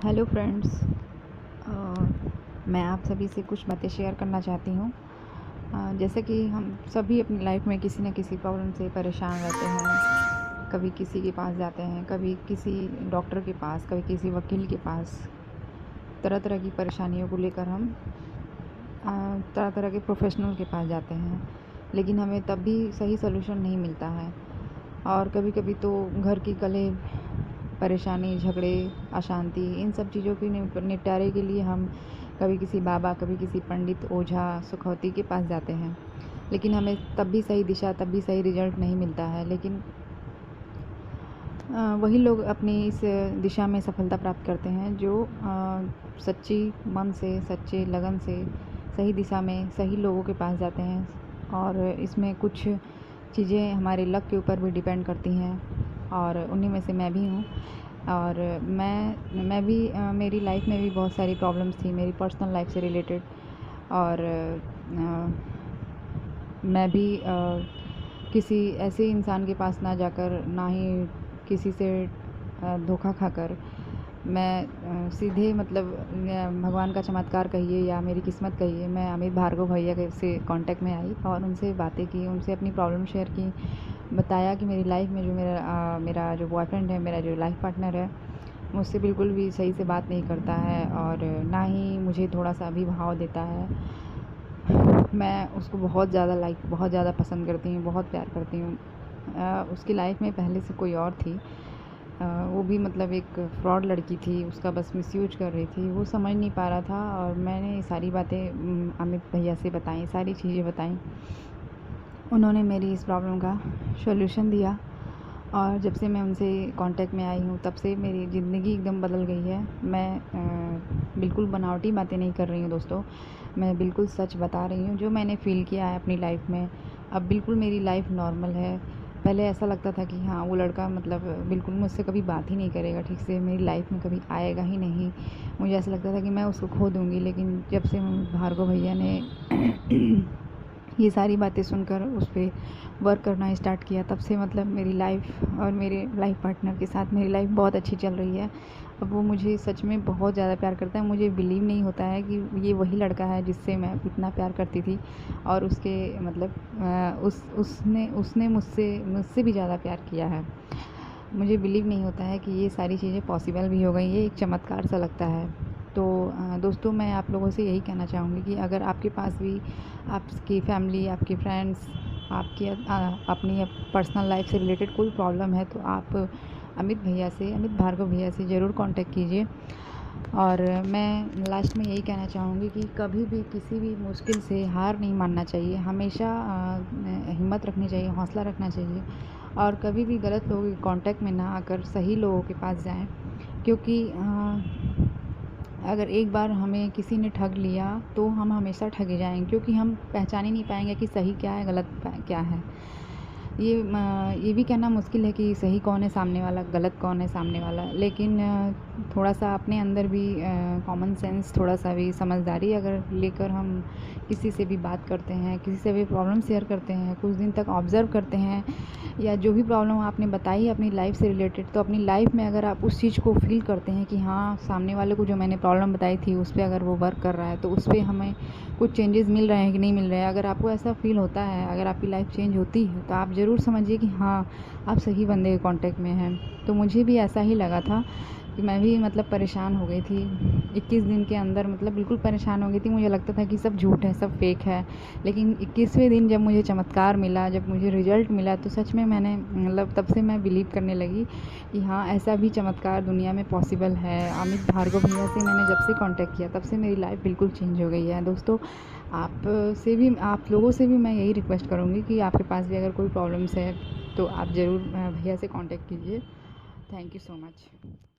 Hello friends. मैं आप सभी से कुछ बातें शेयर करना चाहती हूँ। जैसे कि हम सभी अपनी लाइफ में किसी न किसी प्रॉब्लम से परेशान रहते हैं। कभी किसी के पास जाते हैं, कभी किसी डॉक्टर के पास, कभी किसी वकील के पास। तरह तरह की परेशानियों को लेकर हम तरह तरह के प्रोफेशनल के पास जाते हैं, लेकिन हमें तब भी सही सलूशन नहीं मिलता है। और कभी कभी तो घर की कलह, परेशानी, झगड़े, अशांति, इन सब चीज़ों के निपटारे के लिए हम कभी किसी बाबा, कभी किसी पंडित, ओझा, सुखौती के पास जाते हैं, लेकिन हमें तब भी सही दिशा, तब भी सही रिजल्ट नहीं मिलता है। लेकिन वही लोग अपनी इस दिशा में सफलता प्राप्त करते हैं जो सच्ची मन से, सच्चे लगन से सही दिशा में सही लोगों के पास जाते हैं। और इसमें कुछ चीज़ें हमारे लक के ऊपर भी डिपेंड करती हैं, और उन्हीं में से मैं भी हूँ। और मैं भी मेरी लाइफ में भी बहुत सारी प्रॉब्लम्स थी मेरी पर्सनल लाइफ से रिलेटेड। और मैं भी किसी ऐसे इंसान के पास ना जाकर, ना ही किसी से धोखा खाकर, मैं सीधे मतलब भगवान का चमत्कार कहिए या मेरी किस्मत कहिए, मैं अमित भार्गव भैया के से कांटेक्ट में आई और उनसे बातें की, उनसे अपनी प्रॉब्लम शेयर की। बताया कि मेरी लाइफ में जो मेरा जो बॉयफ्रेंड है, मेरा जो लाइफ पार्टनर है, मुझसे बिल्कुल भी सही से बात नहीं करता है और ना ही मुझे थोड़ा सा भी भाव देता है। मैं उसको बहुत ज़्यादा पसंद करती हूँ, बहुत प्यार करती हूँ। उसकी लाइफ में पहले से कोई और थी। वो भी मतलब एक फ्रॉड लड़की थी, उसका बस मिसयूज कर रही थी, वो समझ नहीं पा रहा था। और मैंने ये सारी बातें अमित भैया से बताई, सारी चीज़ें बताई। उन्होंने मेरी इस प्रॉब्लम का सॉल्यूशन दिया, और जब से मैं उनसे कांटेक्ट में आई हूँ तब से मेरी ज़िंदगी एकदम बदल गई है। मैं बिल्कुल बनावटी बातें नहीं कर रही हूँ दोस्तों, मैं बिल्कुल सच बता रही हूँ जो मैंने फ़ील किया है अपनी लाइफ में। अब बिल्कुल मेरी लाइफ नॉर्मल है। पहले ऐसा लगता था कि हाँ, वो लड़का मतलब बिल्कुल मुझसे कभी बात ही नहीं करेगा ठीक से, मेरी लाइफ में कभी आएगा ही नहीं। मुझे ऐसा लगता था कि मैं उसको खो दूँगी। लेकिन जब से भार्गव भैया ने ये सारी बातें सुनकर उस पर वर्क करना स्टार्ट किया, तब से मतलब मेरी लाइफ और मेरे लाइफ पार्टनर के साथ मेरी लाइफ बहुत अच्छी चल रही है। अब वो मुझे सच में बहुत ज़्यादा प्यार करता है। मुझे बिलीव नहीं होता है कि ये वही लड़का है जिससे मैं इतना प्यार करती थी, और उसके मतलब उसने मुझसे भी ज़्यादा प्यार किया है। मुझे बिलीव नहीं होता है कि ये सारी चीज़ें पॉसिबल भी हो गई, ये एक चमत्कार सा लगता है। तो दोस्तों, मैं आप लोगों से यही कहना चाहूँगी कि अगर आपके पास भी आपकी फैमिली, आपके फ्रेंड्स, आपकी अपनी पर्सनल लाइफ से रिलेटेड कोई प्रॉब्लम है, तो आप अमित भार्गव भैया से ज़रूर कांटेक्ट कीजिए। और मैं लास्ट में यही कहना चाहूँगी कि कभी भी किसी भी मुश्किल से हार नहीं मानना चाहिए, हमेशा हिम्मत रखनी चाहिए, हौसला रखना चाहिए, और कभी भी गलत लोगों के कांटेक्ट में ना आकर सही लोगों के पास जाएं। क्योंकि अगर एक बार हमें किसी ने ठग लिया तो हम हमेशा ठगे जाएंगे, क्योंकि हम पहचान ही नहीं पाएंगे कि सही क्या है, गलत क्या है। ये भी कहना मुश्किल है कि सही कौन है सामने वाला, गलत कौन है सामने वाला। लेकिन थोड़ा सा अपने अंदर भी कॉमन सेंस, थोड़ा सा भी समझदारी अगर लेकर हम किसी से भी बात करते हैं, किसी से भी प्रॉब्लम शेयर करते हैं, कुछ दिन तक ऑब्ज़र्व करते हैं, या जो भी प्रॉब्लम आपने बताई अपनी लाइफ से रिलेटेड, तो अपनी लाइफ में अगर आप उस चीज़ को फ़ील करते हैं कि हाँ, सामने वाले को जो मैंने प्रॉब्लम बताई थी उस पर अगर वो वर्क कर रहा है, तो उस पर हमें कुछ चेंजेस मिल रहे हैं कि नहीं मिल रहे हैं। अगर आपको ऐसा फ़ील होता है, अगर आपकी लाइफ चेंज होती है, तो आप ज़रूर समझिए कि हाँ, आप सही बंदे के कांटेक्ट में हैं। तो मुझे भी ऐसा ही लगा था कि मैं भी मतलब परेशान हो गई थी 21 दिन के अंदर, मतलब बिल्कुल परेशान हो गई थी। मुझे लगता था कि सब झूठ है, सब फेक है। लेकिन 21वें दिन जब मुझे चमत्कार मिला, जब मुझे रिज़ल्ट मिला, तो सच में मैंने मतलब तब से मैं बिलीव करने लगी कि हाँ, ऐसा भी चमत्कार दुनिया में पॉसिबल है। अमित भार्गव भैया से मैंने जब से कांटेक्ट किया, तब से मेरी लाइफ बिल्कुल चेंज हो गई है। दोस्तों, आप लोगों से भी मैं यही रिक्वेस्ट करूँगी कि आपके पास भी अगर कोई प्रॉब्लम्स है तो आप ज़रूर भैया से कांटेक्ट कीजिए। Thank you so much.